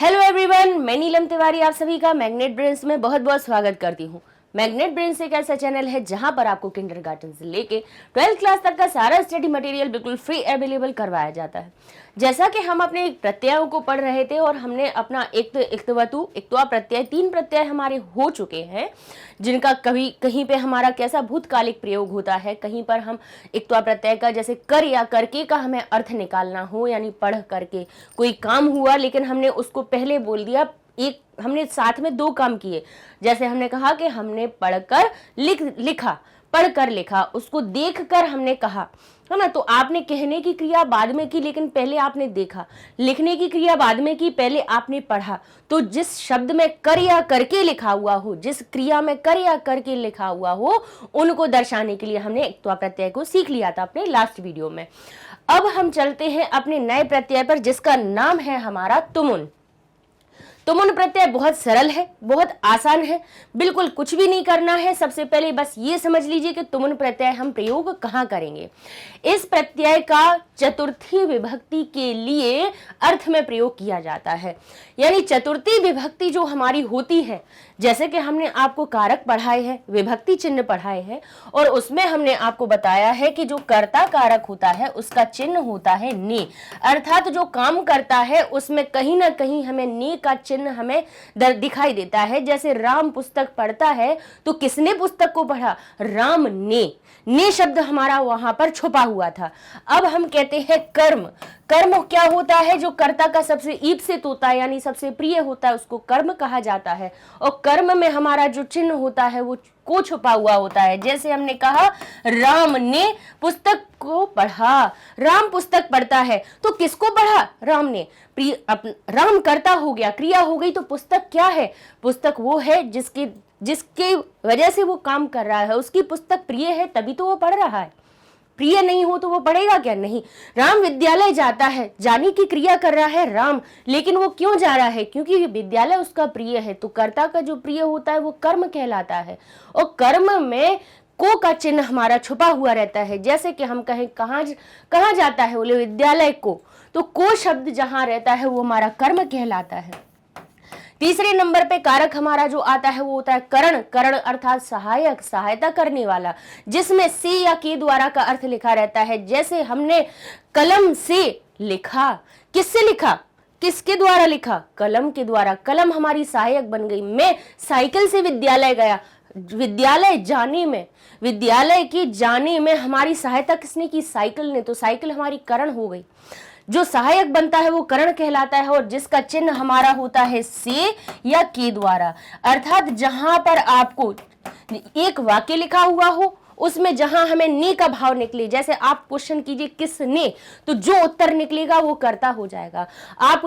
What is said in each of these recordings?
Hello everyone, मैं नीलम तिवारी आप सभी का मैग्नेट ब्रेन्स में बहुत बहुत स्वागत करती हूँ। मैग्नेट ब्रेन्स एक ऐसा चैनल है जहां पर आपको किंडरगार्टन से लेके 12th क्लास तक का सारा स्टडी मटेरियल बिल्कुल फ्री अवेलेबल करवाया जाता है। जैसा कि हम अपने प्रत्ययों को पढ़ रहे थे और हमने अपना इक्तवतु इक्तवा प्रत्यय 3 प्रत्यय हमारे हो चुके हैं, जिनका कभी कहीं पे हमारा कैसा भूतकालिक प्रयोग होता है, कहीं पर हम इक्तवा प्रत्यय का जैसे कर या करके का हमें अर्थ निकालना हो, यानी पढ़ करके कोई काम हुआ लेकिन हमने उसको पहले बोल दिया, एक हमने साथ में दो काम किए। जैसे हमने कहा कि हमने पढ़कर लिखा, पढ़कर लिखा, उसको देखकर हमने कहा, है ना। तो आपने कहने की क्रिया बाद में की लेकिन पहले आपने देखा, लिखने की क्रिया बाद में की, पहले आपने पढ़ा। तो जिस शब्द में कर या करके लिखा हुआ हो, जिस क्रिया में कर या करके लिखा हुआ हो, उनको दर्शाने के लिए हमने इक्तवा प्रत्यय को सीख लिया था अपने लास्ट वीडियो में। अब हम चलते हैं अपने नए प्रत्यय पर, जिसका नाम है हमारा तुमुन। तुमुन प्रत्यय बहुत सरल है, बहुत आसान है, बिल्कुल कुछ भी नहीं करना है। सबसे पहले बस ये समझ लीजिए कि तुमुन प्रत्यय हम प्रयोग कहाँ करेंगे। इस प्रत्यय का चतुर्थी विभक्ति के लिए अर्थ में प्रयोग किया जाता है, यानी चतुर्थी विभक्ति जो हमारी होती है, जैसे कि हमने आपको कारक पढ़ाए हैं, विभक्ति चिन्ह पढ़ाए हैं, और उसमें हमने आपको बताया है कि जो कर्ता कारक होता है उसका चिन्ह होता है ने, अर्थात जो काम करता है उसमें कहीं ना कहीं हमें ने का चिन्ह हमें दिखाई देता है। जैसे राम पुस्तक पढ़ता है तो किसने पुस्तक को पढ़ा? राम ने शब्द हमारा वहां पर छुपा हुआ था। अब हम कहते हैं कर्म। कर्म क्या होता है? जो कर्ता का सबसे ईप्सित होता है, यानी सबसे प्रिय होता है, उसको कर्म कहा जाता है। और कर्म में हमारा जो चिन्ह होता है वो को छुपा हुआ होता है। जैसे हमने कहा राम ने पुस्तक को पढ़ा, राम पुस्तक पढ़ता है तो किसको पढ़ा? राम ने। राम कर्ता हो गया, क्रिया हो गई, तो पुस्तक क्या है? पुस्तक वो है जिसके वजह से वो काम कर रहा है, उसकी पुस्तक प्रिय है तभी तो वो पढ़ रहा है। प्रिय नहीं हो तो वो पढ़ेगा क्या? नहीं। राम विद्यालय जाता है, जाने की क्रिया कर रहा है राम, लेकिन वो क्यों जा रहा है? क्योंकि विद्यालय उसका प्रिय है। तो कर्ता का जो प्रिय होता है वो कर्म कहलाता है, और कर्म में को का चिन्ह हमारा छुपा हुआ रहता है। जैसे कि हम कहें कहाँ जाता है, बोले विद्यालय को, तो को शब्द जहां रहता है वो हमारा कर्म कहलाता है। तीसरे नंबर पे कारक हमारा जो आता है वो होता है करण। करण अर्थात सहायक, सहायता करने वाला, जिसमें से या के द्वारा का अर्थ लिखा रहता है। जैसे हमने कलम से लिखा, किससे लिखा? किसके द्वारा लिखा? कलम के द्वारा। कलम हमारी सहायक बन गई। मैं साइकिल से विद्यालय गया, विद्यालय की जाने में हमारी सहायता किसने की? साइकिल ने। तो साइकिल हमारी करण हो गई। जो सहायक बनता है वो करण कहलाता है, और जिसका चिन्ह हमारा होता है से या के द्वारा। अर्थात जहां पर आपको एक वाक्य लिखा हुआ हो, उसमें जहां हमें ने का भाव निकले, जैसे आप क्वेश्चन कीजिए किसने, तो जो उत्तर निकलेगा वो कर्ता हो जाएगा। आप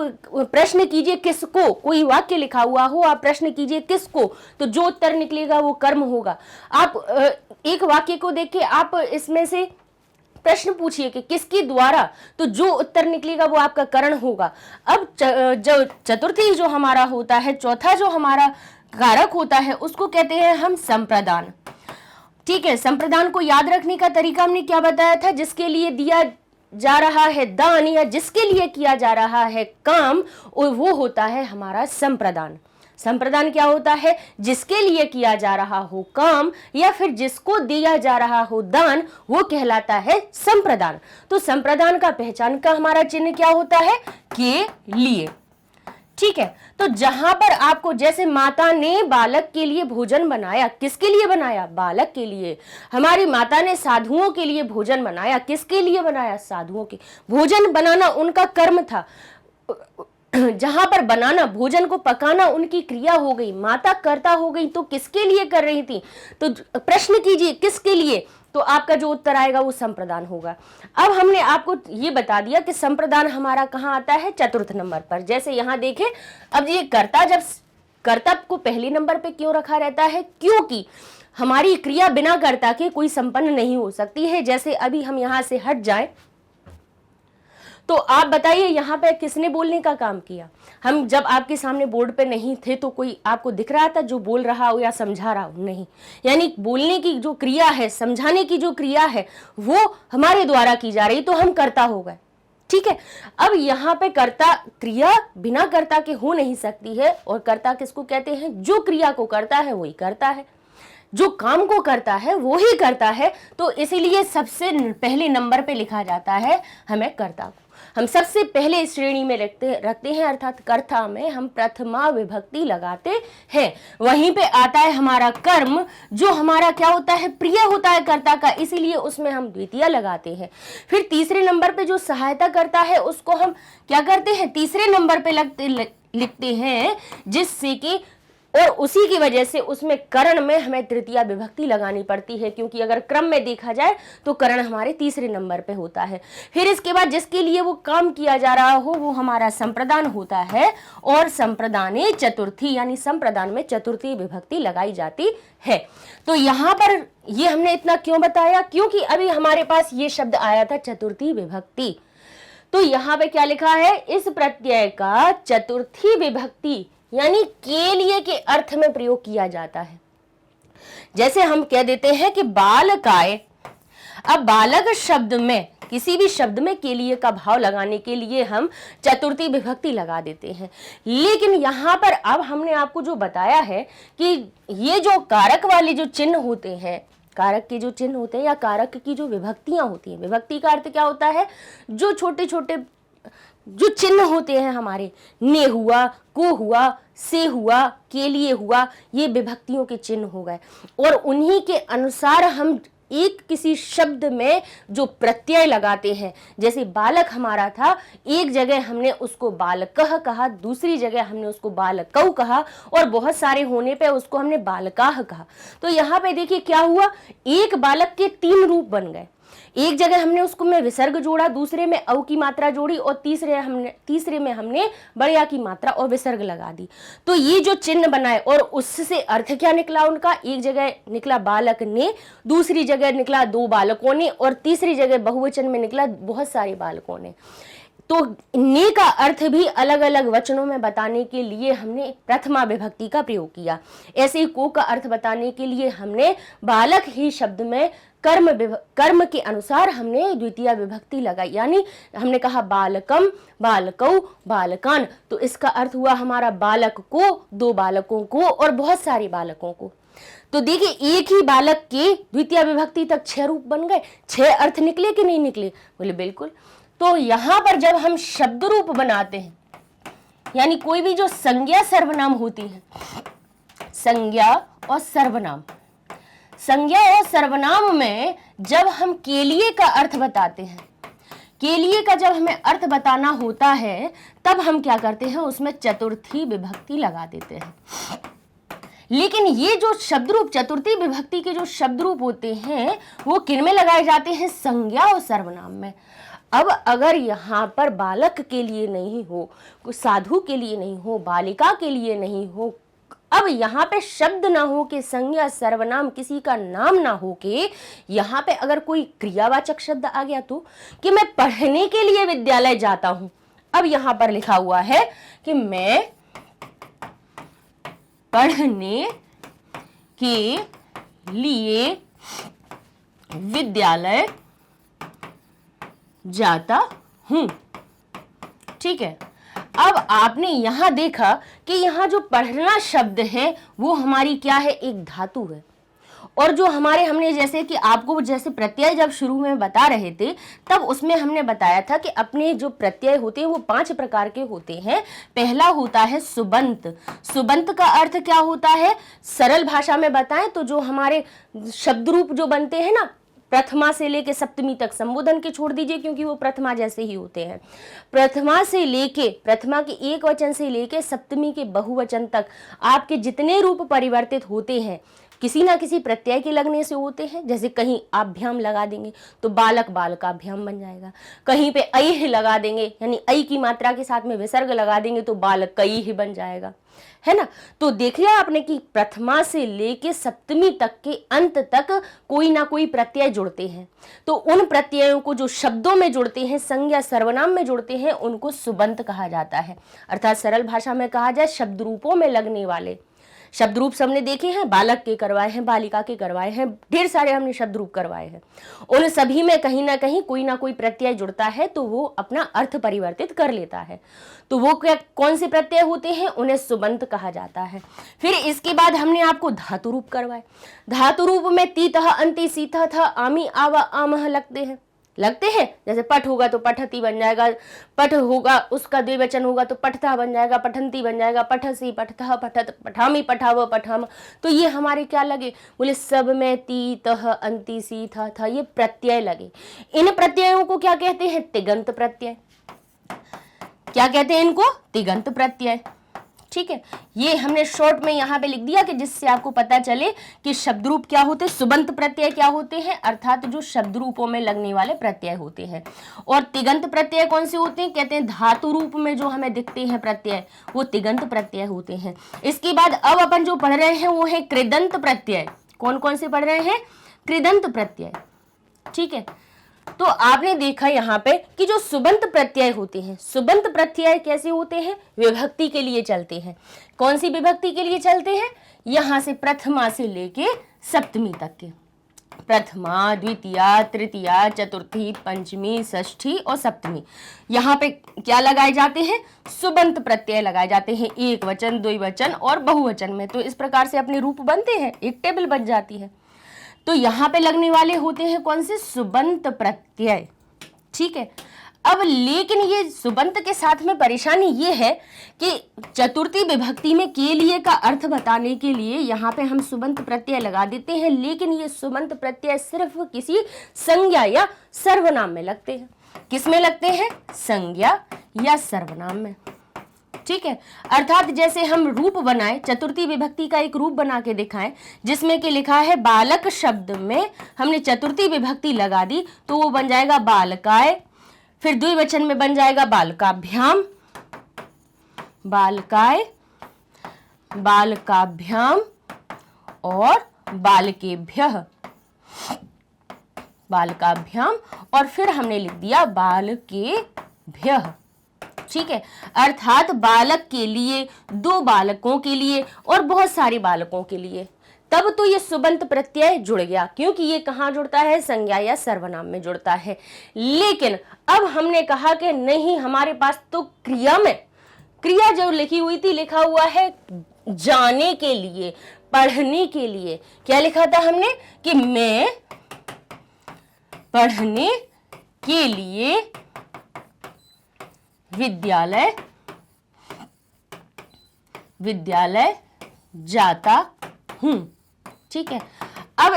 प्रश्न कीजिए किसको, कोई वाक्य लिखा हुआ हो, आप प्रश्न कीजिए किसको, तो जो उत्तर निकलेगा वो कर्म होगा। आप एक वाक्य को देख के आप इसमें से प्रश्न पूछिए कि किसके द्वारा, तो जो उत्तर निकलेगा वो आपका करण होगा। अब जो चतुर्थी जो हमारा होता है, चौथा जो हमारा कारक होता है, उसको कहते हैं हम संप्रदान। ठीक है, संप्रदान को याद रखने का तरीका हमने क्या बताया था? जिसके लिए दिया जा रहा है दान या जिसके लिए किया जा रहा है काम, वो होता है हमारा संप्रदान। संप्रदान क्या होता है? जिसके लिए किया जा रहा हो काम या फिर जिसको दिया जा रहा हो दान, वो कहलाता है संप्रदान। तो संप्रदान का पहचान का हमारा चिन्ह क्या होता है? के लिए। ठीक है, तो जहां पर आपको, जैसे माता ने बालक के लिए भोजन बनाया, किसके लिए बनाया? बालक के लिए। हमारी माता ने साधुओं के लिए भोजन बनाया, किसके लिए बनाया? साधुओं के। भोजन बनाना उनका कर्म था। जहां पर बनाना, भोजन को पकाना उनकी क्रिया हो गई, माता कर्ता हो गई, तो किसके लिए कर रही थी? तो प्रश्न कीजिए किसके लिए, तो आपका जो उत्तर आएगा वो संप्रदान होगा। अब हमने आपको ये बता दिया कि संप्रदान हमारा कहाँ आता है? चतुर्थ नंबर पर। जैसे यहां देखें, अब ये कर्ता, जब कर्तव्य को पहले नंबर पे क्यों रखा रहता है? क्योंकि हमारी क्रिया बिना कर्ता के कोई संपन्न नहीं हो सकती है। जैसे अभी हम यहां से हट जाएं तो आप बताइए यहाँ पे किसने बोलने का काम किया? हम जब आपके सामने बोर्ड पे नहीं थे तो कोई आपको दिख रहा था जो बोल रहा हो या समझा रहा हो? नहीं। यानी बोलने की जो क्रिया है, समझाने की जो क्रिया है, वो हमारे द्वारा की जा रही, तो हम कर्ता हो गए। ठीक है। अब यहाँ पे कर्ता, क्रिया बिना कर्ता के हो नहीं सकती है, और कर्ता किसको कहते हैं? जो क्रिया को करता है वही करता है, जो काम को करता है वो ही करता है। तो इसीलिए सबसे पहले नंबर पे लिखा जाता है हमें कर्ता को, हम सबसे पहले इस श्रेणी में रखते हैं, अर्थात कर्ता में हम प्रथमा विभक्ति लगाते हैं। वहीं पे आता है हमारा कर्म, जो हमारा क्या होता है? प्रिय होता है कर्ता का, इसीलिए उसमें हम द्वितीय लगाते हैं। फिर तीसरे नंबर पे जो सहायता करता है उसको हम क्या करते हैं? तीसरे नंबर पे लिखते हैं, जिससे कि, और उसी की वजह से उसमें करण में हमें तृतीया विभक्ति लगानी पड़ती है, क्योंकि अगर क्रम में देखा जाए तो करण हमारे तीसरे नंबर पे होता है। फिर इसके बाद जिसके लिए वो काम किया जा रहा हो वो हमारा संप्रदान होता है, और संप्रदाने चतुर्थी, यानी संप्रदान में चतुर्थी विभक्ति लगाई जाती है। तो यहाँ पर ये हमने इतना क्यों बताया? क्योंकि अभी हमारे पास ये शब्द आया था चतुर्थी विभक्ति। तो यहाँ पे क्या लिखा है? इस प्रत्यय का चतुर्थी विभक्ति यानी के लिए के अर्थ में प्रयोग किया जाता है। जैसे हम कह देते हैं कि बालकाय, अब बालक शब्द में, किसी भी शब्द में के लिए का भाव लगाने के लिए हम चतुर्थी विभक्ति लगा देते हैं। लेकिन यहाँ पर अब हमने आपको जो बताया है कि ये जो कारक वाले जो चिन्ह होते हैं, कारक के जो चिन्ह होते हैं या कारक की जो विभक्तियां होती हैं, विभक्ति का अर्थ क्या होता है? जो छोटे छोटे जो चिन्ह होते हैं हमारे, ने हुआ, को हुआ, से हुआ, के लिए हुआ, ये विभक्तियों के चिन्ह हो गए, और उन्हीं के अनुसार हम एक किसी शब्द में जो प्रत्यय लगाते हैं। जैसे बालक हमारा था, एक जगह हमने उसको बालकः कहा, दूसरी जगह हमने उसको बालकौ कहा, और बहुत सारे होने पे उसको हमने बालकाः कहा। तो यहाँ पे देखिए क्या हुआ, एक बालक के 3 रूप बन गए। एक जगह हमने उसको में विसर्ग जोड़ा, दूसरे में औ की मात्रा जोड़ी, और तीसरे में हमने बड़या की मात्रा और विसर्ग लगा दी। तो ये जो चिन्ह बनाए, और उससे अर्थ क्या निकला उनका? एक जगह निकला बालक ने, दूसरी जगह निकला 2 बालकों ने, और तीसरी जगह बहुवचन में निकला बहुत सारे बालकों ने। तो ने का अर्थ भी अलग अलग वचनों में बताने के लिए हमने प्रथमा विभक्ति का प्रयोग किया। ऐसे ही को का अर्थ बताने के लिए हमने बालक ही शब्द में कर्म के अनुसार हमने द्वितीय विभक्ति लगाई, यानी हमने कहा बालकम, बालकौ, बालकान। तो इसका अर्थ हुआ हमारा बालक को, 2 बालकों को, और बहुत सारे बालकों को। तो देखिए एक ही बालक के द्वितीय विभक्ति तक 6 रूप बन गए, 6 अर्थ निकले कि नहीं निकले? बोले बिल्कुल। तो यहां पर जब हम शब्द रूप बनाते हैं, यानी कोई भी जो संज्ञा सर्वनाम होती है, संज्ञा और सर्वनाम, संज्ञा और सर्वनाम में जब हम के लिए का अर्थ बताते हैं, के लिए का जब हमें अर्थ बताना होता है, तब हम क्या करते हैं? उसमें चतुर्थी विभक्ति लगा देते हैं। लेकिन ये जो शब्द रूप, चतुर्थी विभक्ति के जो शब्द रूप होते हैं, वो किन में लगाए जाते हैं? संज्ञा और सर्वनाम में। अब अगर यहाँ पर बालक के लिए नहीं हो, साधु के लिए नहीं हो, बालिका के लिए नहीं हो, अब यहाँ पे शब्द ना हो के संज्ञा सर्वनाम किसी का नाम ना हो के यहाँ पे अगर कोई क्रियावाचक शब्द आ गया, तो कि मैं पढ़ने के लिए विद्यालय जाता हूं। अब यहाँ पर लिखा हुआ है कि मैं पढ़ने के लिए विद्यालय जाता हूं, ठीक है। अब आपने यहां देखा कि यहां जो पढ़ना शब्द है वो हमारी क्या है? एक धातु है। और जो हमने जैसे कि आपको जैसे प्रत्यय जब शुरू में बता रहे थे, तब उसमें हमने बताया था कि अपने जो प्रत्यय होते हैं वो 5 प्रकार के होते हैं। पहला होता है सुबंत। सुबंत का अर्थ क्या होता है? सरल भाषा में बताएं तो जो हमारे शब्द रूप जो बनते हैं ना, प्रथमा से लेके सप्तमी तक, संबोधन के छोड़ दीजिए क्योंकि वो प्रथमा जैसे ही होते हैं। प्रथमा के एक वचन से लेके सप्तमी के बहुवचन तक आपके जितने रूप परिवर्तित होते हैं, किसी ना किसी प्रत्यय के लगने से होते हैं। जैसे कहीं आभ्याम लगा देंगे तो बालक बालकाभ्याम बन जाएगा, कहीं पे ऐ लगा देंगे यानी ऐ की मात्रा के साथ में विसर्ग लगा देंगे तो बालक कई ही बन जाएगा, है ना। तो देख लिया आपने कि प्रथमा से लेके सप्तमी तक के अंत तक कोई ना कोई प्रत्यय जुड़ते हैं। तो उन प्रत्ययों को जो शब्दों में जुड़ते हैं, संज्ञा सर्वनाम में जुड़ते हैं, उनको सुबंत कहा जाता है। अर्थात सरल भाषा में कहा जाए शब्द रूपों में लगने वाले, शब्द रूप सबने देखे हैं, बालक के करवाए हैं, बालिका के करवाए हैं, ढेर सारे हमने शब्द रूप करवाए हैं। उन सभी में कहीं ना कोई प्रत्यय जुड़ता है तो वो अपना अर्थ परिवर्तित कर लेता है। तो वो क्या कौन से प्रत्यय होते हैं? उन्हें सुबंत कहा जाता है। फिर इसके बाद हमने आपको धातु रूप करवाए। धातु रूप में तीतः, अंति, सीतः, था, आमी, आवा, आमह लगते हैं। जैसे पठ होगा तो पठती बन जाएगा, पठ होगा उसका द्विवचन होगा तो पठता बन जाएगा, पठंती बन जाएगा, पठसी, पठतः, पठत, पठामी, पठाव, पठाम। तो ये हमारे क्या लगे? बोले सब में ती, तह, अंति, सी, था ये प्रत्यय लगे। इन प्रत्ययों को क्या कहते हैं? तिगंत प्रत्यय। क्या कहते हैं इनको? तिगंत प्रत्यय। ठीक है, ये हमने शॉर्ट में यहाँ पे लिख दिया कि जिससे आपको पता चले कि शब्द रूप क्या होते हैं, सुबंत प्रत्यय क्या होते हैं, अर्थात जो शब्द रूपों में लगने वाले प्रत्यय होते हैं। और तिगंत प्रत्यय कौन से होते हैं? कहते हैं धातु रूप में जो हमें दिखते हैं प्रत्यय वो तिगंत प्रत्यय होते हैं। इसके बाद अब अपन जो पढ़ रहे हैं वो है कृदंत प्रत्यय। कौन कौन से पढ़ रहे हैं? कृदंत प्रत्यय। ठीक है, तो आपने देखा यहाँ पे कि जो सुबंत प्रत्यय होते हैं, सुबंत प्रत्यय कैसे होते हैं? विभक्ति के लिए चलते हैं। कौन सी विभक्ति के लिए चलते हैं? यहाँ से प्रथमा से लेके सप्तमी तक के, प्रथमा, द्वितीया, तृतीया, चतुर्थी, पंचमी, षष्ठी और सप्तमी। यहाँ पे क्या लगाए जाते हैं? सुबंत प्रत्यय लगाए जाते हैं, एक वचन, द्विवचन और बहुवचन में। तो इस प्रकार से अपने रूप बनते हैं, एक टेबल बन जाती है। तो यहाँ पे लगने वाले होते हैं कौन से? सुबंत प्रत्यय। ठीक है, अब लेकिन ये सुबंत के साथ में परेशानी ये है कि चतुर्थी विभक्ति में के लिए का अर्थ बताने के लिए यहाँ पे हम सुबंत प्रत्यय लगा देते हैं, लेकिन ये सुबंत प्रत्यय सिर्फ किसी संज्ञा या सर्वनाम में लगते हैं। किस में लगते हैं? संज्ञा या सर्वनाम में। ठीक है, अर्थात जैसे हम रूप बनाए, चतुर्थी विभक्ति का एक रूप बना के दिखाएं जिसमें कि लिखा है बालक शब्द में हमने चतुर्थी विभक्ति लगा दी तो वो बन जाएगा बालकाय। फिर द्विवचन में बन जाएगा बालकाभ्याम, बालकाय, बालकाभ्याम और बालकेभ्यः, बालकाभ्याम और फिर हमने लिख दिया बालकेभ्यः। ठीक है, अर्थात बालक के लिए, दो बालकों के लिए और बहुत सारे बालकों के लिए। तब तो ये सुबंत प्रत्यय जुड़ गया, क्योंकि ये कहाँ जुड़ता है? संज्ञा या सर्वनाम में जुड़ता है। लेकिन अब हमने कहा कि नहीं, हमारे पास तो क्रिया में, क्रिया जो लिखी हुई थी, लिखा हुआ है जाने के लिए, पढ़ने के लिए। क्या लिखा था हमने? कि मैं पढ़ने के लिए विद्यालय जाता हूं। ठीक है, अब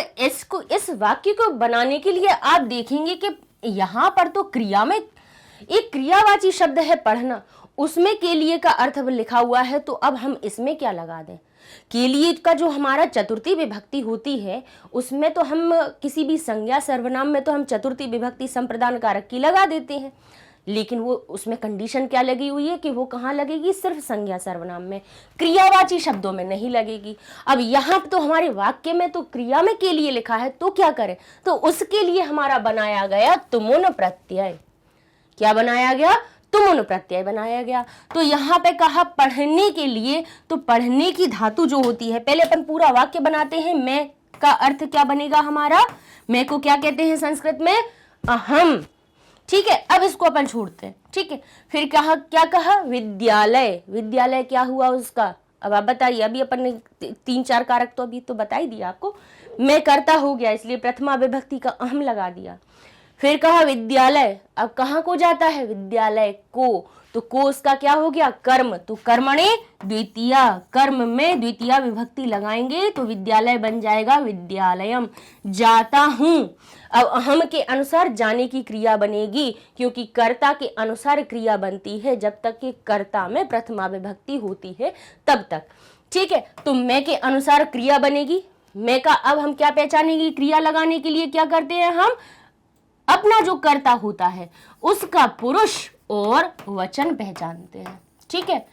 इस वाक्य को बनाने के लिए आप देखेंगे कि यहां पर तो क्रिया में एक क्रियावाची शब्द है पढ़ना, उसमें के लिए का अर्थ लिखा हुआ है। तो अब हम इसमें क्या लगा दें? के लिए का जो हमारा चतुर्थी विभक्ति होती है उसमें तो हम किसी भी संज्ञा सर्वनाम में तो हम चतुर्थी विभक्ति संप्रदान कारक की लगा देते हैं, लेकिन वो उसमें कंडीशन क्या लगी हुई है कि वो कहाँ लगेगी? सिर्फ संज्ञा सर्वनाम में, क्रियावाची शब्दों में नहीं लगेगी। अब यहाँ तो हमारे वाक्य में तो क्रिया में के लिए लिखा है, तो क्या करें? तो उसके लिए हमारा बनाया गया तुमुन प्रत्यय। क्या बनाया गया? तुमुन प्रत्यय बनाया गया। तो यहाँ पे कहा पढ़ने के लिए, तो पढ़ने की धातु जो होती है, पहले अपन पूरा वाक्य बनाते हैं। मैं का अर्थ क्या बनेगा हमारा? मैं को क्या कहते हैं संस्कृत में? अहम। ठीक है, अब इसको अपन छोड़ते हैं। ठीक है, फिर कहा, क्या कहा? विद्यालय। विद्यालय क्या हुआ उसका? अब आप बताइए। अभी अपन ने 3-4 कारक तो अभी तो बता ही दिया आपको। मैं करता हो गया, इसलिए प्रथमा विभक्ति का अहम लगा दिया। फिर कहा विद्यालय, अब कहाँ को जाता है? विद्यालय को। तो को उसका क्या हो गया? कर्म। तो कर्मणे द्वितीया, कर्म में द्वितीया विभक्ति लगाएंगे तो विद्यालय बन जाएगा विद्यालयम। जाता हूं, अब अहम के अनुसार जाने की क्रिया बनेगी, क्योंकि कर्ता के अनुसार क्रिया बनती है जब तक कि कर्ता में प्रथमा विभक्ति होती है तब तक। ठीक है, तो मैं के अनुसार क्रिया बनेगी। मैं का अब हम क्या पहचानेंगे? क्रिया लगाने के लिए क्या करते हैं हम? अपना जो कर्ता होता है उसका पुरुष और वचन पहचानते हैं। ठीक है,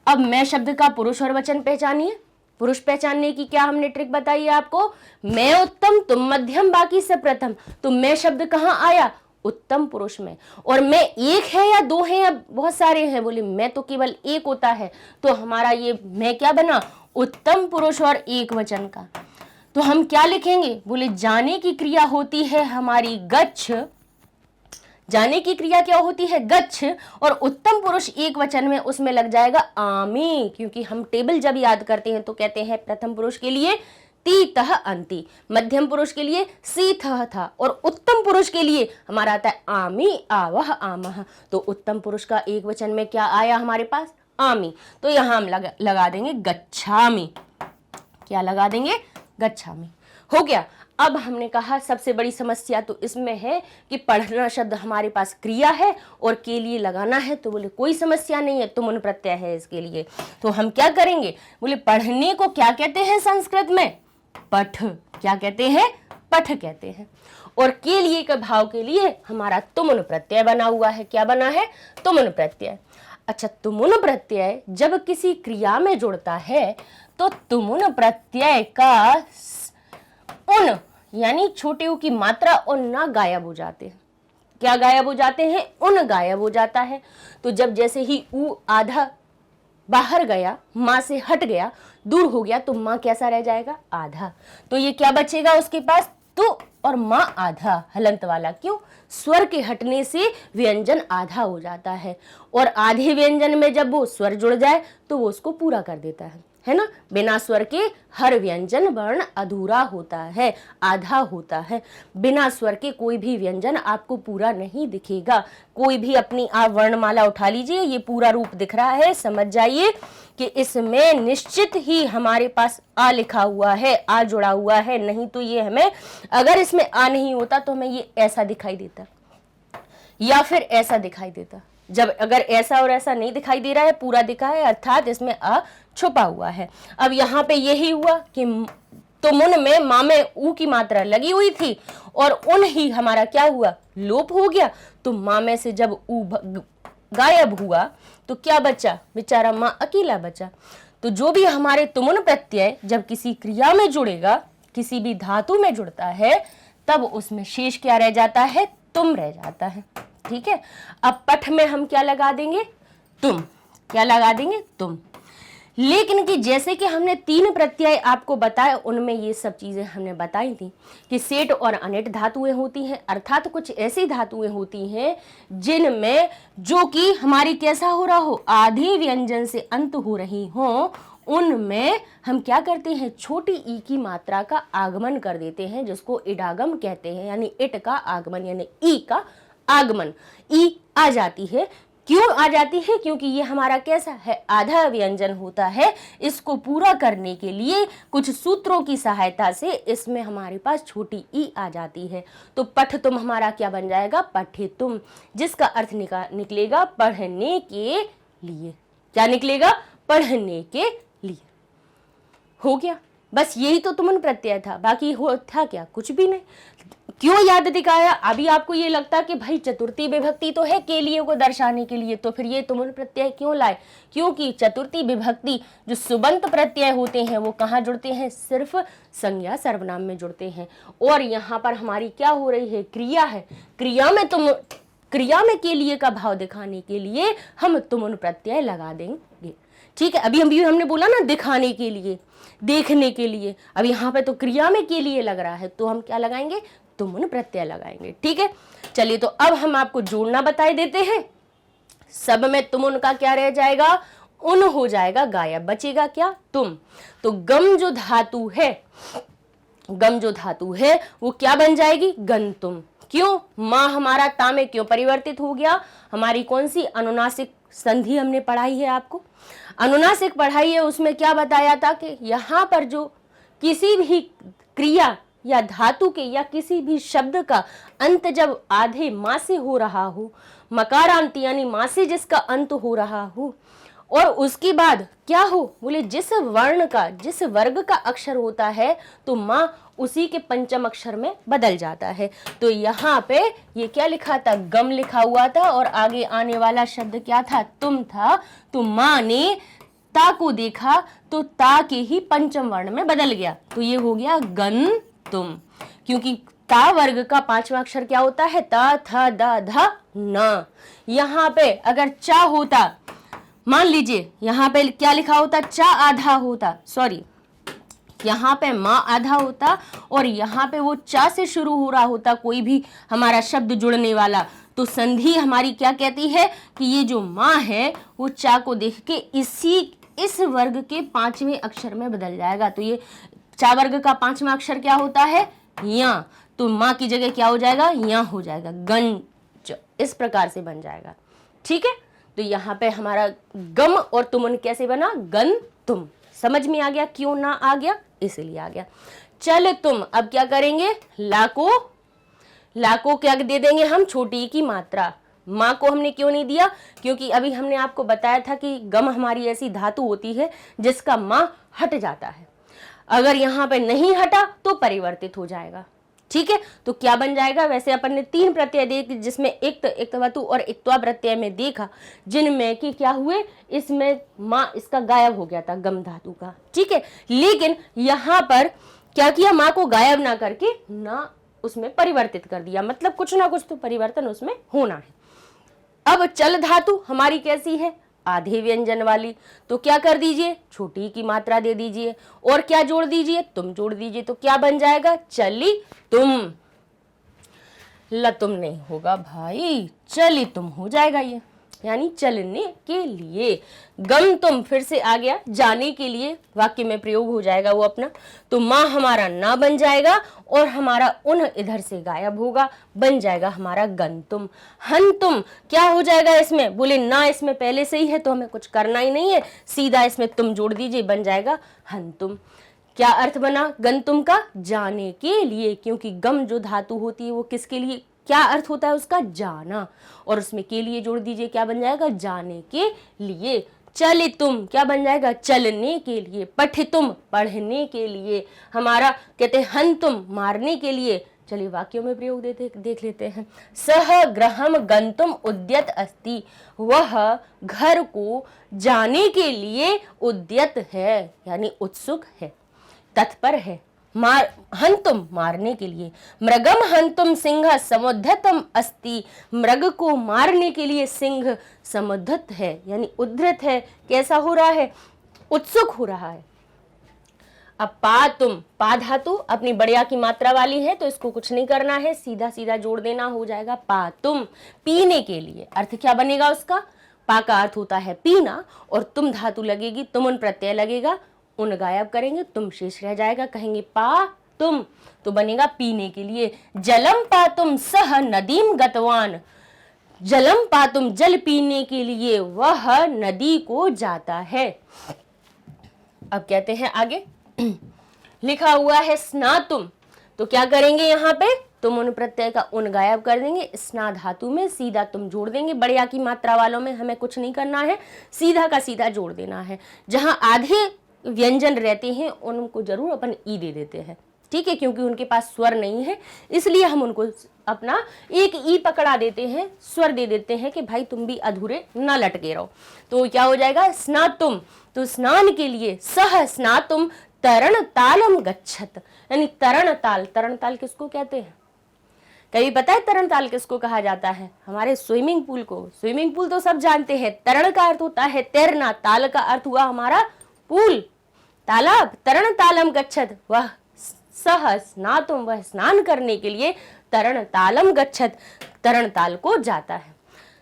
अब मैं शब्द का पुरुष और वचन पहचानिए। पुरुष पहचानने की क्या हमने ट्रिक बताई है आपको? मैं उत्तम, तुम मध्यम, बाकी सब प्रथम। तो मैं शब्द कहाँ आया? उत्तम पुरुष में। और मैं एक है या दो है या बहुत सारे हैं? बोले मैं तो केवल एक होता है। तो हमारा ये मैं क्या बना? उत्तम पुरुष और एक वचन का। तो हम क्या लिखेंगे? बोले जाने की क्रिया होती है हमारी गच्छ, जाने की क्रिया क्या होती है? गच्छ, और उत्तम पुरुष एक वचन में उसमें लग जाएगा आमी, क्योंकि हम टेबल जब याद करते हैं तो कहते हैं प्रथम पुरुष के लिए तीतः अंति, मध्यम पुरुष के लिए सीथः था, और उत्तम पुरुष के लिए हमारा आता है आमी आवह आमह। तो उत्तम पुरुष का एक वचन में क्या आया हमारे पास? आमी। तो यहां हम लगा देंगे गच्छामि। क्या लगा देंगे? गच्छामि। हो गया। अब हमने कहा सबसे बड़ी समस्या तो इसमें है कि पढ़ना शब्द हमारे पास क्रिया है और के लिए लगाना है। तो बोले कोई समस्या नहीं है, तुमुन प्रत्यय है इसके लिए। तो हम क्या करेंगे? बोले पढ़ने को क्या कहते हैं संस्कृत में? पठ। क्या कहते हैं? पठ कहते हैं। और के लिए के भाव के लिए हमारा तुमुन प्रत्यय बना हुआ है। क्या बना है? तुमुन प्रत्यय। अच्छा, तुमुन प्रत्यय जब किसी क्रिया में जुड़ता है तो तुमुन प्रत्यय का उन यानी छोटे ऊ की मात्रा और ना गायब हो जाते हैं। क्या गायब हो जाते हैं? उन गायब हो जाता है। तो जब जैसे ही ऊ आधा बाहर गया, माँ से हट गया, दूर हो गया, तो माँ कैसा रह जाएगा? आधा। तो ये क्या बचेगा उसके पास? तू और माँ आधा, हलंत वाला। क्यों? स्वर के हटने से व्यंजन आधा हो जाता है, और आधे व्यंजन में जब वो स्वर जुड़ जाए तो वो उसको पूरा कर देता है ना। बिना स्वर के हर व्यंजन वर्ण अधूरा होता है, आधा होता है। बिना स्वर के कोई भी व्यंजन आपको पूरा नहीं दिखेगा। कोई भी अपनी आप वर्णमाला उठा लीजिए, ये पूरा रूप दिख रहा है, समझ जाइए कि इसमें निश्चित ही हमारे पास आ लिखा हुआ है, आ जुड़ा हुआ है। नहीं तो ये हमें, अगर इसमें आ नहीं होता तो हमें ये ऐसा दिखाई देता या फिर ऐसा दिखाई देता। जब अगर ऐसा और ऐसा नहीं दिखाई दे रहा है, पूरा दिखा है, अर्थात इसमें अ छुपा हुआ है। अब यहाँ पे यही हुआ कि तुमुन में माँ में ऊ की मात्रा लगी हुई थी और उन ही हमारा क्या हुआ? लोप हो गया। तो माँ में से जब ऊ गायब हुआ तो क्या बचा? बेचारा माँ अकेला बचा। तो जो भी हमारे तुमुन प्रत्यय जब किसी क्रिया में जुड़ेगा, किसी भी धातु में जुड़ता है, तब उसमें शेष क्या रह जाता है? तुम रह जाता है। ठीक है। अब पठ में हम क्या लगा देंगे? तुम। क्या लगा देंगे? तुम। लेकिन कि जैसे कि हमने तीन प्रत्यय आपको बताए, उनमें ये सब चीजें हमने बताई थी कि सेठ और अनेट धातुएं होती हैं, अर्थात कुछ ऐसी धातुएं होती हैं जिनमें जो कि हमारी कैसा हो रहा हो? आधे व्यंजन से अंत हो रही हो, उनमें हम क्या करते हैं? छोटी ई की मात्रा का आगमन कर देते हैं, जिसको इडागम कहते हैं, यानी इट का आगमन, यानी ई का आगमन। ई आ जाती है। क्यों आ जाती है? क्योंकि ये हमारा कैसा है? आधा व्यंजन होता है। इसको पूरा करने के लिए कुछ सूत्रों की सहायता से इसमें हमारे पास छोटी ई आ जाती है। तो पठ तुम हमारा क्या बन जाएगा? पठे तुम, जिसका अर्थ निकलेगा पढ़ने के लिए। क्या निकलेगा? पढ़ने के लिए। हो गया। बस यही तो तुमुन प्रत्यय था, बाकी हो था क्या? कुछ भी नहीं। क्यों याद दिखाया? अभी आपको ये लगता कि भाई चतुर्थी विभक्ति तो है के लिए को दर्शाने के लिए, तो फिर ये तुमुन प्रत्यय क्यों लाए? क्योंकि चतुर्थी विभक्ति जो सुबंत प्रत्यय होते हैं वो कहाँ जुड़ते हैं? सिर्फ संज्ञा सर्वनाम में जुड़ते हैं। और यहाँ पर हमारी क्या हो रही है? क्रिया है। क्रिया में के लिए का भाव दिखाने के लिए हम तुमुन प्रत्यय लगा देंगे। ठीक है। अभी हमने बोला ना दिखाने के लिए, देखने के लिए। अब यहाँ पे तो क्रिया में के लिए लग रहा है, तो हम क्या लगाएंगे? तुमुन प्रत्यय लगाएंगे। ठीक है। चलिए, तो अब हम आपको जोड़ना बताए देते हैं। सब में तुमुन का क्या रह जाएगा? उन हो जाएगा गायब, बचेगा क्या? तुम। तो गम जो धातु है, गम जो धातु है वो क्या बन जाएगी? गंतुम। क्यों? माँ हमारा ता में क्यों परिवर्तित हो गया? हमारी कौन सी अनुनासिक संधि हमने पढ़ाई है? आपको अनुनासिक पढ़ाई है, उसमें क्या बताया था कि यहाँ पर जो किसी भी क्रिया या धातु के या किसी भी शब्द का अंत जब आधे माँ से हो रहा हो, मकारांत यानी माँ से जिसका अंत हो रहा हो, और उसके बाद क्या हो? बोले जिस वर्ण का, जिस वर्ग का अक्षर होता है, तो माँ उसी के पंचम अक्षर में बदल जाता है। तो यहाँ पे ये क्या लिखा था? गम लिखा हुआ था, और आगे आने वाला शब्द क्या था? तुम था। तो माँ ने ता को देखा तो ता के ही पंचम वर्ण में बदल गया, तो ये हो गया गन तुम। क्योंकि ता वर्ग का पांचवा अक्षर क्या होता है? त, थ, द, ध, न। यहाँ पे अगर चा होता, मान लीजिए यहाँ पे क्या लिखा होता? चा आधा होता, सॉरी यहाँ पे माँ आधा होता और यहाँ पे वो चा से शुरू हो रहा होता कोई भी हमारा शब्द जुड़ने वाला, तो संधि हमारी क्या कहती है कि ये जो माँ है वो चा को देख के इस वर्ग के पांचवें अक्षर में बदल जाएगा। तो ये चा वर्ग का पांचवा अक्षर क्या होता है? या। तो माँ की जगह क्या हो जाएगा? या हो जाएगा, गंज, इस प्रकार से बन जाएगा। ठीक है, तो यहाँ पे हमारा गम और तुमन कैसे बना? गन तुम। समझ में आ गया क्यों ना आ गया? इसलिए आ गया। चल तुम, अब क्या करेंगे? लाको क्या दे देंगे हम? छोटी की मात्रा। माँ को हमने क्यों नहीं दिया? क्योंकि अभी हमने आपको बताया था कि गम हमारी ऐसी धातु होती है जिसका माँ हट जाता है, अगर यहाँ पे नहीं हटा तो परिवर्तित हो जाएगा। ठीक है, तो क्या बन जाएगा? वैसे अपन ने तीन प्रत्यय देखे जिसमें एक इक्तवतु और इक्त्वा प्रत्यय में देखा, जिनमें कि क्या हुए, इसमें माँ इसका गायब हो गया था गम धातु का। ठीक है, लेकिन यहाँ पर क्या किया? माँ को गायब ना करके ना उसमें परिवर्तित कर दिया, मतलब कुछ ना कुछ तो परिवर्तन उसमें होना है। अब चल धातु हमारी कैसी है? आधे व्यंजन वाली, तो क्या कर दीजिए? छोटी की मात्रा दे दीजिए और क्या जोड़ दीजिए? तुम जोड़ दीजिए। तो क्या बन जाएगा? चली तुम। लतुम नहीं होगा भाई, चली तुम हो जाएगा ये, यानी चलने के लिए। गम तुम फिर से आ गया, जाने के लिए वाक्य में प्रयोग हो जाएगा वो अपना। तो माँ हमारा ना बन जाएगा और हमारा उन इधर से गायब होगा, बन जाएगा हमारा गन तुम। हन तुम क्या हो जाएगा इसमें? बोले ना, इसमें पहले से ही है तो हमें कुछ करना ही नहीं है, सीधा इसमें तुम जोड़ दीजिए, बन जाएगा हन तुम। क्या अर्थ बना गन तुम का? जाने के लिए, क्योंकि गम जो धातु होती है वो किसके लिए, क्या अर्थ होता है उसका? जाना, और उसमें के लिए जोड़ दीजिए, क्या बन जाएगा? जाने के लिए। चले तुम क्या बन जाएगा? चलने के लिए। पठि तुम पढ़ने के लिए। हमारा कहते हैं हन तुम मारने के लिए। चलिए वाक्यों में प्रयोग देख लेते हैं। सह गृहम गंतुम उद्यत अस्ति, वह घर को जाने के लिए उद्यत है, यानी उत्सुक है, तत्पर है। हंतुम मारने के लिए। मृगम हंतुम सिंह समुद्धतम अस्ति, मृग को मारने के लिए सिंह समुद्धत है, यानी उद्धत है। कैसा हो रहा है? उत्सुक हो रहा है। अब तुम, पा धातु अपनी बढ़िया की मात्रा वाली है तो इसको कुछ नहीं करना है, सीधा सीधा जोड़ देना, हो जाएगा पा तुम। पीने के लिए अर्थ क्या बनेगा उसका? पा का अर्थ होता है पीना और तुम धातु लगेगी, तुम प्रत्यय लगेगा, उन गायब करेंगे, तुम शेष रह जाएगा, कहेंगे पा तुम, तो बनेगा पीने के लिए। जलम पातुम सह नदीम गतवान, जलम पातुम जल पीने के लिए वह नदी को जाता है। अब कहते हैं आगे लिखा हुआ है स्नातुम, तो क्या करेंगे यहाँ पे? तुम उन प्रत्यय का उन गायब कर देंगे, स्ना धातु में सीधा तुम जोड़ देंगे। बढ़िया की मात्रा वालों में हमें कुछ नहीं करना है, सीधा का सीधा जोड़ देना है। जहां आधे व्यंजन रहते हैं उनको जरूर अपन ई दे देते हैं, ठीक है, क्योंकि उनके पास स्वर नहीं है, इसलिए हम उनको अपना एक ई पकड़ा देते हैं, स्वर दे देते हैं कि भाई तुम भी अधूरे ना लटके रहो। तो क्या हो जाएगा? स्नातुम, तो स्नान के लिए। सह स्नातुम तरण तालम गच्छत, यानी तरण ताल। तरण ताल किसको कहते हैं? कभी पता है तरण ताल किसको कहा जाता है? हमारे स्विमिंग पूल को। स्विमिंग पूल तो सब जानते हैं, तरण का अर्थ होता है तैरना, ताल का अर्थ हुआ हमारा पूल, तालाब। तरण तालम गच्छत, वह सह स्नातुम, वह स्नान करने के लिए तरण तालम गच्छत, तरण ताल को जाता है।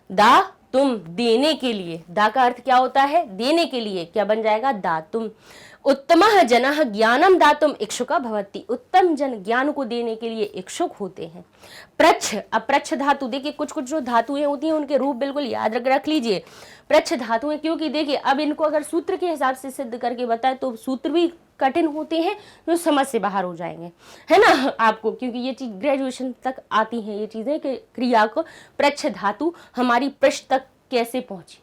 दा तुम देने के लिए, दा का अर्थ क्या होता है? देने के लिए, क्या बन जाएगा? दातुम। उत्तमः जनः ज्ञानम दातुम इक्षुका भवति, उत्तम जन ज्ञान को देने के लिए इक्षुक होते हैं। प्रच्छ, अब प्रच्छ धातु देखिए, कुछ कुछ जो धातुएं होती हैं उनके रूप बिल्कुल याद रख लीजिए। प्रच्छ धातुएं, क्योंकि देखिए अब इनको अगर सूत्र के हिसाब से सिद्ध करके बताए तो सूत्र भी कठिन होते हैं, जो समझ से बाहर हो जाएंगे, है ना आपको, क्योंकि ये चीज ग्रेजुएशन तक आती हैं ये चीजें कि क्रिया को प्रच्छ धातु हमारी पृष्ठ तक कैसे पहुंची।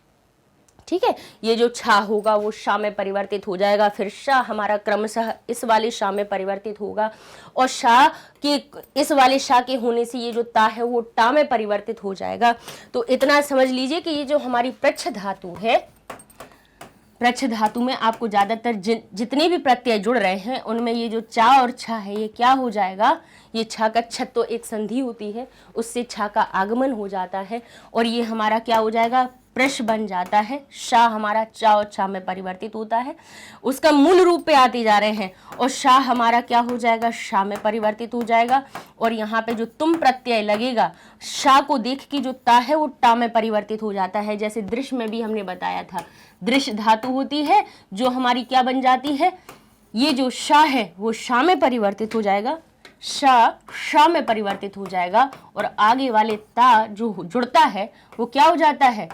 ठीक है, ये जो छा होगा वो शा में परिवर्तित हो जाएगा, फिर शा हमारा क्रमशः इस वाले शा में परिवर्तित होगा, और शा के इस वाले शा के होने से ये जो ता है वो टा में परिवर्तित हो जाएगा। तो इतना समझ लीजिए कि ये जो हमारी प्रच्छ धातु है, प्रच्छ धातु में आपको ज्यादातर जितने भी प्रत्यय जुड़ रहे हैं उनमें ये जो चा और छा है ये क्या हो जाएगा, ये छा का छत तो एक संधि होती है, उससे छा का आगमन हो जाता है और ये हमारा क्या हो जाएगा, प्रश बन जाता है। शाह हमारा चा और छा में परिवर्तित होता है, उसका मूल रूप पे आते जा रहे हैं और शाह हमारा क्या हो जाएगा, शाह में परिवर्तित हो जाएगा और यहाँ पे जो तुम प्रत्यय लगेगा शाह को देख के जो ता है वो टा में परिवर्तित हो जाता है। जैसे दृश्य में भी हमने बताया था, दृश्य धातु होती है जो हमारी क्या बन जाती है, ये जो शाह है वो शाह में परिवर्तित हो जाएगा, शाह में परिवर्तित हो जाएगा और आगे वाले ता जो जुड़ता है वो क्या हो जाता है,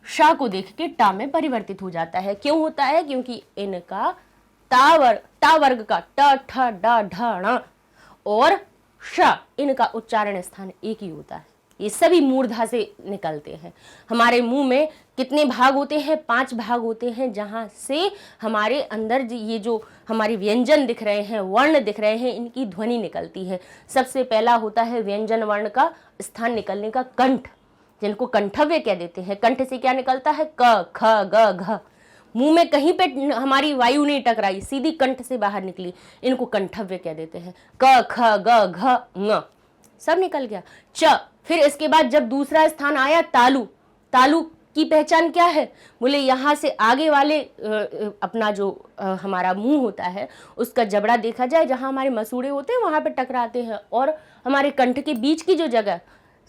शाह को देख के टा में परिवर्तित हो जाता है। क्यों होता है, क्योंकि इनका ता वर्ग का ट ठ ड ढ ण और श इनका उच्चारण स्थान एक ही होता है। ये सभी मूर्धा से निकलते हैं। हमारे मुंह में कितने भाग होते हैं, 5 भाग होते हैं, जहां से हमारे अंदर ये जो हमारे व्यंजन दिख रहे हैं, वर्ण दिख रहे हैं, इनकी ध्वनि निकलती है। सबसे पहला होता है व्यंजन वर्ण का स्थान निकलने का कंठ, जिनको कंठव्य कह देते हैं। कंठ से क्या निकलता है, क ख ग घ। मुंह में कहीं पे हमारी वायु नहीं टकराई, सीधी कंठ से बाहर निकली, इनको कंठव्य कह देते हैं। क ख ग घ ङ सब निकल गया। च, फिर इसके बाद जब दूसरा स्थान आया तालु, तालु की पहचान क्या है, बोले यहाँ से आगे वाले अपना जो हमारा मुंह होता है उसका जबड़ा देखा जाए, जहाँ हमारे मसूड़े होते हैं वहाँ पे टकराते हैं और हमारे कंठ के बीच की जो जगह,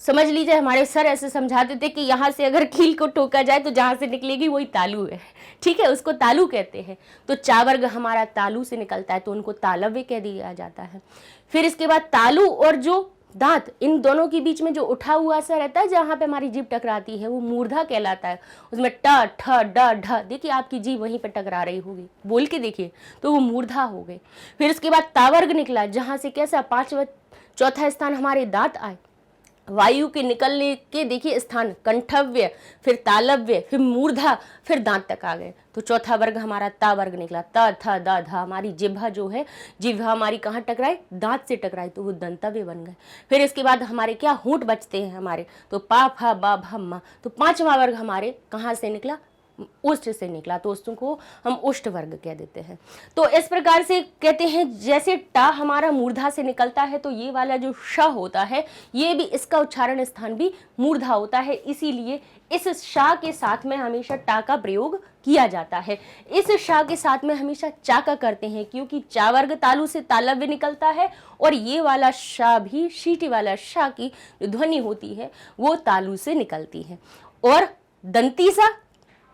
समझ लीजिए हमारे सर ऐसे समझाते थे कि यहाँ से अगर कील को ठोका जाए तो जहाँ से निकलेगी वही तालु है, ठीक है, उसको तालु कहते हैं। तो चावर्ग हमारा तालु से निकलता है तो उनको तालव्य कह दिया जाता है। फिर इसके बाद तालु और जो दांत, इन दोनों के बीच में जो उठा हुआ सा रहता है जहाँ पे हमारी जीभ टकराती है वो मूर्धा कहलाता है। उसमें ट ठ ड ढ, देखिए आपकी जीभ वहीं पे टकरा रही होगी, बोल के देखिए, तो वो मूर्धा हो गई। फिर उसके बाद तावर्ग निकला, जहाँ से कैसा चौथा स्थान हमारे दांत आए, वायु के निकलने के देखिए स्थान कंठव्य, फिर तालव्य, फिर मूर्धा, फिर दांत तक आ गए। तो चौथा वर्ग हमारा ता वर्ग निकला। त थ द ध, हमारी जिह्वा जो है, जिह्वा हमारी कहाँ टकराई, दांत से टकराई तो वो दंतव्य बन गए। फिर इसके बाद हमारे क्या होंठ बचते हैं हमारे, तो पा फा बा भा मा, तो 5वां वर्ग हमारे कहाँ से निकला, उष्ट से निकला, तो उष्ट को हम उष्ट वर्ग कह देते हैं। तो इस प्रकार से कहते हैं जैसे टा हमारा मूर्धा से निकलता है तो ये वाला जो श होता है ये भी, इसका उच्चारण स्थान भी मूर्धा होता है, इसीलिए इस शा के साथ में हमेशा टा का प्रयोग किया जाता है। इस शा के साथ में हमेशा चा का करते हैं क्योंकि चा वर्ग तालु से तालव्य निकलता है और ये वाला शा भी, शीटी वाला शा की ध्वनि होती है वो तालु से निकलती है। और दंती सा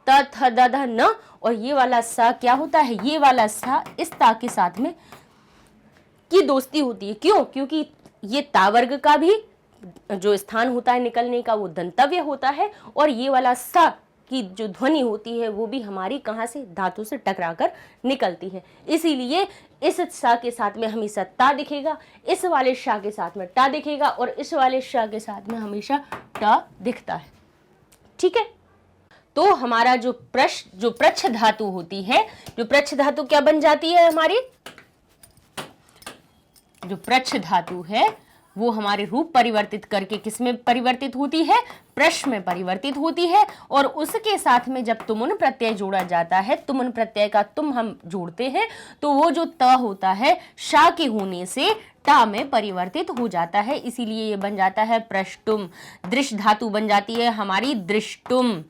त थ द ध न, और ये वाला सा क्या होता है, ये वाला सा इस ता के साथ में की दोस्ती होती है। क्यों, क्योंकि ये ता वर्ग का भी जो स्थान होता है निकलने का वो दंतव्य होता है और ये वाला सा की जो ध्वनि होती है वो भी हमारी कहाँ से, धातु से टकराकर निकलती है। इसीलिए इस सा के साथ में हमेशा ता दिखेगा, इस वाले शा के साथ में टा दिखेगा और इस वाले शा के साथ में हमेशा टा दिखता है। ठीक है, तो हमारा जो प्रच्छ धातु होती है, जो प्रच्छ धातु क्या बन जाती है, हमारी जो प्रच्छ धातु है वो हमारे रूप परिवर्तित करके किसमें परिवर्तित होती है, प्रश्न में परिवर्तित होती है। और उसके साथ में जब तुमुन प्रत्यय जोड़ा जाता है, तुमुन प्रत्यय का तुम हम जोड़ते हैं तो वो जो त होता है शा के होने से टा में परिवर्तित हो जाता है, इसीलिए ये बन जाता है प्रष्टुम। दृश्य धातु बन जाती है हमारी दृष्टुम।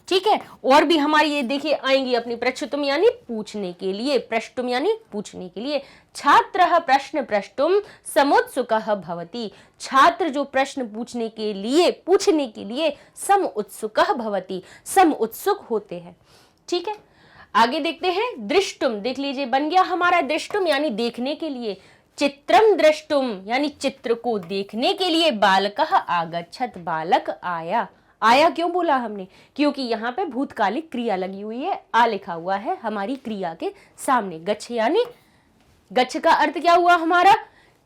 ठीक है, और भी हमारी ये देखिए आएंगी अपनी प्रश्तुम यानी पूछने के लिए, प्रष्टुम यानी पूछने के लिए। छात्रः प्रश्न प्रष्टुम समुत्सुकः भवति, छात्र जो प्रश्न पूछने के लिए सम उत्सुकः भवति, सम उत्सुक होते हैं। ठीक है, आगे देखते हैं दृष्टुम। देख लीजिए बन गया हमारा दृष्टुम यानी देखने के लिए। चित्रम दृष्टुम यानी चित्र को देखने के लिए। बालकः आगच्छत, बालक आया। आया क्यों बोला हमने, क्योंकि यहाँ पे भूतकालिक क्रिया लगी हुई है, आ लिखा हुआ है हमारी क्रिया के सामने। गच्छ यानी, गच्छ का अर्थ क्या हुआ हमारा,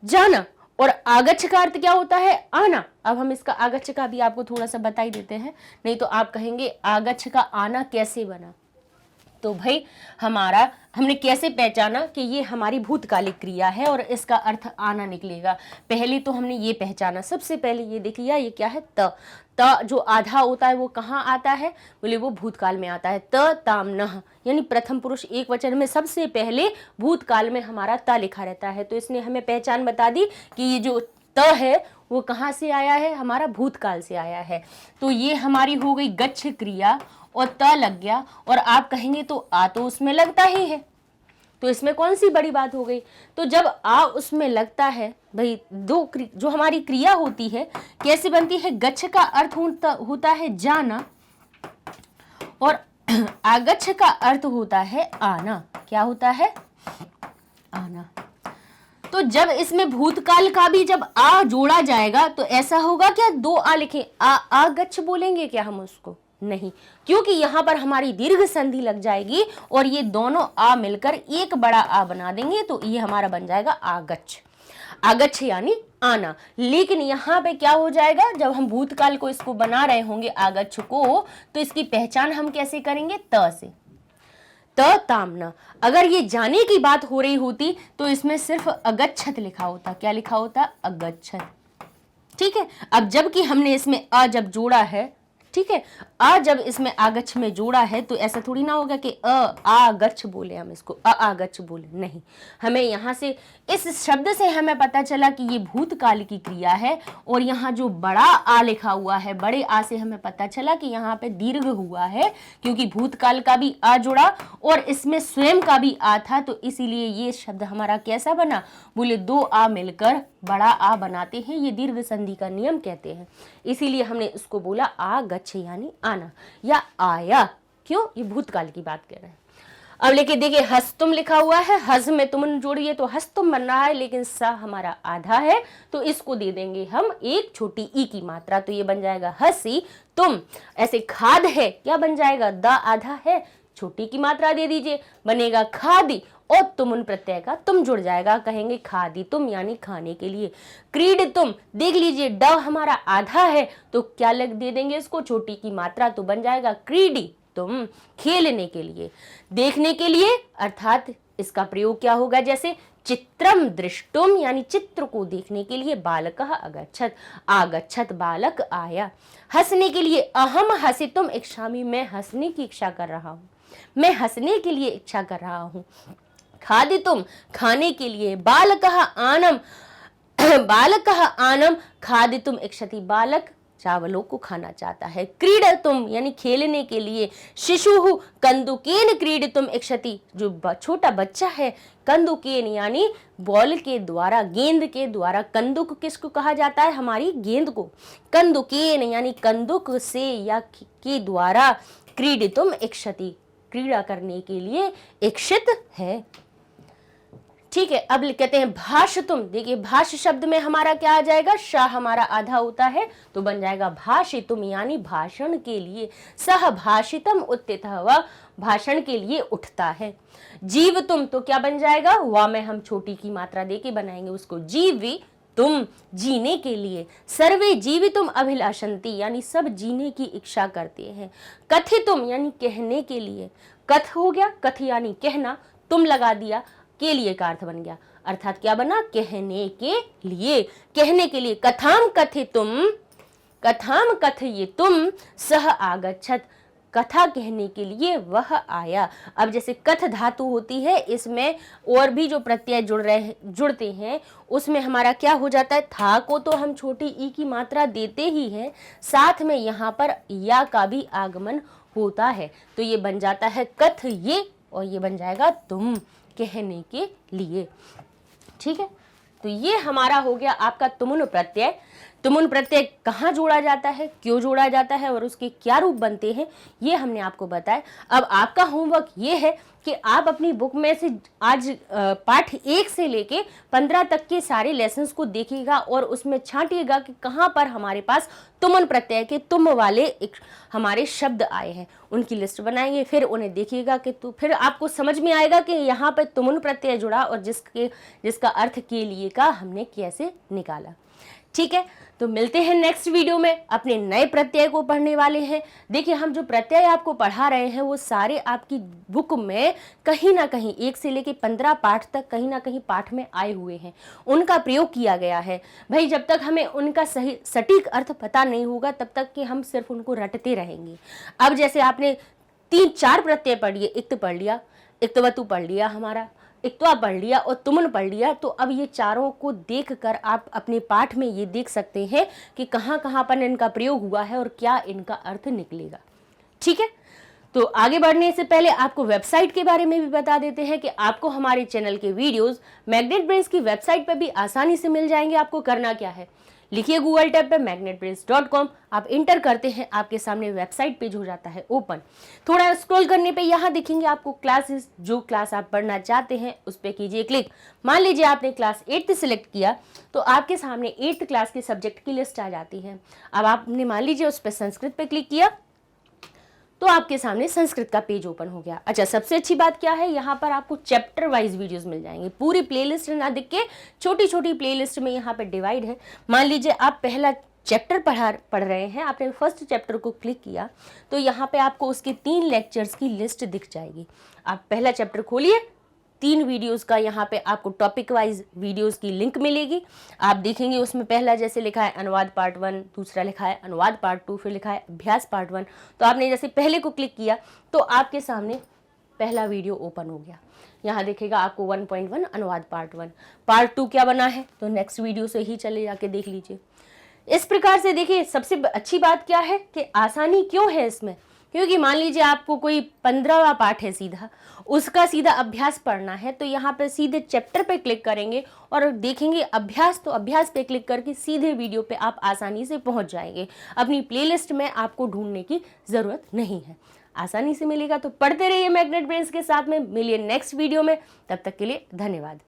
जाना, और आगच्छ का अर्थ क्या होता है, आना। अब हम इसका आगच्छ का भी आपको थोड़ा सा बता ही देते हैं, नहीं तो आप कहेंगे आगच्छ का आना कैसे बना। तो भाई हमने कैसे पहचाना कि ये हमारी भूतकालिक क्रिया है और इसका अर्थ आना निकलेगा। पहले तो हमने ये पहचाना, सबसे पहले ये देख लिया ये क्या है, त जो आधा होता है वो कहाँ आता है, बोले वो भूतकाल में आता है। त ताम नः यानी प्रथम पुरुष एक वचन में सबसे पहले भूतकाल में हमारा त लिखा रहता है। तो इसने हमें पहचान बता दी कि ये जो त है वो कहाँ से आया है, हमारा भूतकाल से आया है। तो ये हमारी हो गई गच्छ क्रिया और त लग गया, और आप कहेंगे तो आ तो उसमें लगता ही है, तो इसमें कौन सी बड़ी बात हो गई। तो जब आ उसमें लगता है भाई, जो हमारी क्रिया होती है कैसे बनती है, गच्छ का अर्थ होता है जाना और आगच्छ का अर्थ होता है आना। क्या होता है, आना। तो जब इसमें भूतकाल का भी जब आ जोड़ा जाएगा तो ऐसा होगा क्या, दो आ लिखें, आगच्छ बोलेंगे क्या हम उसको, नहीं, क्योंकि यहां पर हमारी दीर्घ संधि लग जाएगी और ये दोनों आ मिलकर एक बड़ा आ बना देंगे, तो ये हमारा बन जाएगा आगच्छ। आगच्छ यानी आना। लेकिन यहाँ पे क्या हो जाएगा, जब हम भूतकाल को इसको बना रहे होंगे आगच्छ को, तो इसकी पहचान हम कैसे करेंगे, त से। त तामना। अगर ये जाने की बात हो रही होती तो इसमें सिर्फ अगच्छत लिखा होता। क्या लिखा होता, अगच्छत। ठीक है, अब जबकि हमने इसमें अ जब जोड़ा है, ठीक है, आ जब इसमें आगच्छ में जोड़ा है तो ऐसा थोड़ी ना होगा कि आगच्छ बोले, हम इसको आगच्छ बोले, नहीं। हमें यहाँ से इस शब्द से हमें पता चला कि ये भूतकाल की क्रिया है, और यहाँ जो बड़ा आ लिखा हुआ है, बड़े आ से हमें पता चला कि यहाँ पे दीर्घ हुआ है, क्योंकि भूतकाल का भी आ जुड़ा और इसमें स्वयं का भी आ था, तो इसीलिए ये शब्द हमारा कैसा बना, बोले दो आ मिलकर बड़ा आ बनाते हैं, ये दीर्घ संधि का नियम कहते हैं। इसीलिए हमने इसको बोला आगच्छ यानी आना या आया। क्यों, ये भूतकाल की बात कर रहे हैं। अब लेके देखिए, हस्तुम लिखा हुआ है, हज में तुम जोड़िए तो हस्तुम बन रहा है, लेकिन स हमारा आधा है, तो इसको दे देंगे हम एक छोटी ई की मात्रा, तो ये बन जाएगा हसी तुम। ऐसे खाद है, क्या बन जाएगा, द आधा है, छोटी की मात्रा दे दीजिए, बनेगा खादी, और तुमुन प्रत्यय का तुम जुड़ जाएगा, कहेंगे खादी तुम यानी खाने के लिए। क्रीड तुम, देख लीजिए ड हमारा आधा है, तो क्या लग दे देंगे इसको, छोटी की मात्रा, तो बन जाएगा क्रीडी तुम, खेलने के लिए, देखने के लिए, अर्थात इसका प्रयोग क्या होगा, जैसे चित्रम दृष्टुम यानी चित्र को देखने के लिए, बालकः अगच्छत, आगच्छत बालक आया। हंसने के लिए, अहम हसितुम इच्छामि, मैं हंसने की इच्छा कर रहा हूं, मैं हंसने के लिए इच्छा कर रहा हूं। खादितुम, खाने के लिए, बालकः आनम, बालकः आनम खादितुम इच्छति, बालक चावलों को खाना चाहता है। क्रीडतुम यानी खेलने के लिए, शिशुः कंदुकेन क्रीडितुम इच्छति, जो छोटा बच्चा है, कंदुकेन यानी बॉल के द्वारा, गेंद के द्वारा, कंदुक किसको कहा जाता है, हमारी गेंद को, कंदुकेन यानी कंदुक से या के द्वारा, क्रीडितुम इच्छति क्रीड़ा करने के लिए इच्छित है। ठीक है, अब कहते हैं भाषितुम, देखिए भाष शब्द में हमारा क्या आ जाएगा, शा हमारा आधा होता है, तो बन जाएगा भाषितुम यानी भाषण के लिए, सह भाषितम उत्थितः, वह भाषण के लिए उठता है। जीवतुम तो क्या बन जाएगा, वा में हम छोटी की मात्रा देके बनाएंगे उसको, जीवी तुम जीने के लिए। सर्वे जीवितुम अभिलाषन्ति यानी सब जीने की इच्छा करते हैं। कथितुम यानी कहने के लिए, कथ हो गया, कथ यानी कहना, तुम लगा दिया, के लिए का अर्थ बन गया, अर्थात क्या बना, कहने के लिए, कहने के लिए। कथाम कथितुम, कथाम कथयितुम सह आगच्छत, कथा कहने के लिए वह आया। अब जैसे कथ धातु होती है, इसमें और भी जो प्रत्यय जुड़ते हैं, उसमें हमारा क्या हो जाता है, था को तो हम छोटी ई की मात्रा देते ही हैं, साथ में यहाँ पर या का भी आगमन होता है, तो ये बन जाता है कथ ये, और ये बन जाएगा तुम, कहने के लिए। ठीक है, तो ये हमारा हो गया आपका तुमुन प्रत्यय। तुमुन प्रत्यय कहाँ जोड़ा जाता है, क्यों जोड़ा जाता है और उसके क्या रूप बनते हैं, ये हमने आपको बताया। अब आपका होमवर्क ये है कि आप अपनी बुक में से आज पाठ 1 से लेके 15 तक के सारे लेसन्स को देखिएगा और उसमें छांटिएगा कि कहाँ पर हमारे पास तुमुन प्रत्यय के तुम वाले हमारे शब्द आए हैं, उनकी लिस्ट बनाएंगे, फिर उन्हें देखिएगा कि तो फिर आपको समझ में आएगा कि यहाँ पर तुमुन प्रत्यय जुड़ा और जिसका अर्थ के लिए का हमने कैसे निकाला। ठीक है, तो मिलते हैं नेक्स्ट वीडियो में, अपने नए प्रत्यय को पढ़ने वाले हैं। देखिए, हम जो प्रत्यय आपको पढ़ा रहे हैं वो सारे आपकी बुक में कहीं ना कहीं 1 से लेकर 15 पाठ तक कहीं ना कहीं पाठ में आए हुए हैं, उनका प्रयोग किया गया है। भाई, जब तक हमें उनका सही सटीक अर्थ पता नहीं होगा तब तक कि हम सिर्फ उनको रटते रहेंगे। अब जैसे आपने 3-4 प्रत्यय पढ़ लिए, इक्त पढ़ लिया, इक्तवतु पढ़ लिया, हमारा इक्तवा पढ़ लिया और तुमन पढ़ लिया, तो अब ये चारों को देखकर आप अपने पाठ में ये देख सकते हैं कि कहाँ कहाँ पर इनका प्रयोग हुआ है और क्या इनका अर्थ निकलेगा। ठीक है, तो आगे बढ़ने से पहले आपको वेबसाइट के बारे में भी बता देते हैं कि आपको हमारे चैनल के वीडियोस मैग्नेट ब्रेन्स की वेबसाइट पर भी आसानी से मिल जाएंगे। आपको करना क्या है, लिखिए गूगल टैब पे magnetbrains.com, आप इंटर करते हैं, आपके सामने वेबसाइट पेज हो जाता है ओपन। थोड़ा स्क्रॉल करने पे यहाँ दिखेंगे आपको क्लासेस, जो क्लास आप पढ़ना चाहते हैं उस पर कीजिए क्लिक। मान लीजिए आपने क्लास 8th सिलेक्ट किया तो आपके सामने 8th क्लास के सब्जेक्ट की लिस्ट आ जाती है। अब आपने मान लीजिए उस पर संस्कृत पे क्लिक किया तो आपके सामने संस्कृत का पेज ओपन हो गया। अच्छा, सबसे अच्छी बात क्या है, यहाँ पर आपको चैप्टर वाइज वीडियोस मिल जाएंगे, पूरी प्लेलिस्ट ना दिख के छोटी छोटी प्लेलिस्ट में यहाँ पे डिवाइड है। मान लीजिए आप पहला चैप्टर पढ़ रहे हैं, आपने फर्स्ट चैप्टर को क्लिक किया तो यहाँ पे आपको उसके 3 लेक्चर्स की लिस्ट दिख जाएगी। आप पहला चैप्टर खोलिए, 3 वीडियोस का यहाँ पे आपको टॉपिक वाइज वीडियोस की लिंक मिलेगी। आप देखेंगे उसमें पहला जैसे लिखा है अनुवाद पार्ट 1, दूसरा लिखा है अनुवाद पार्ट 2, फिर लिखा है अभ्यास पार्ट 1। तो आपने जैसे पहले को क्लिक किया तो आपके सामने पहला वीडियो ओपन हो गया। यहाँ देखेगा आपको 1.1 अनुवाद पार्ट 1, पार्ट 2 क्या बना है तो नेक्स्ट वीडियो से ही चले जाके देख लीजिए। इस प्रकार से देखिए, सबसे अच्छी बात क्या है कि आसानी क्यों है इसमें, क्योंकि मान लीजिए आपको कोई 15वां पाठ है सीधा, उसका सीधा अभ्यास पढ़ना है तो यहाँ पे सीधे चैप्टर पे क्लिक करेंगे और देखेंगे अभ्यास, तो अभ्यास पे क्लिक करके सीधे वीडियो पे आप आसानी से पहुंच जाएंगे। अपनी प्लेलिस्ट में आपको ढूंढने की ज़रूरत नहीं है, आसानी से मिलेगा। तो पढ़ते रहिए मैग्नेट ब्रेन्स के साथ में, मिलिए नेक्स्ट वीडियो में, तब तक के लिए धन्यवाद।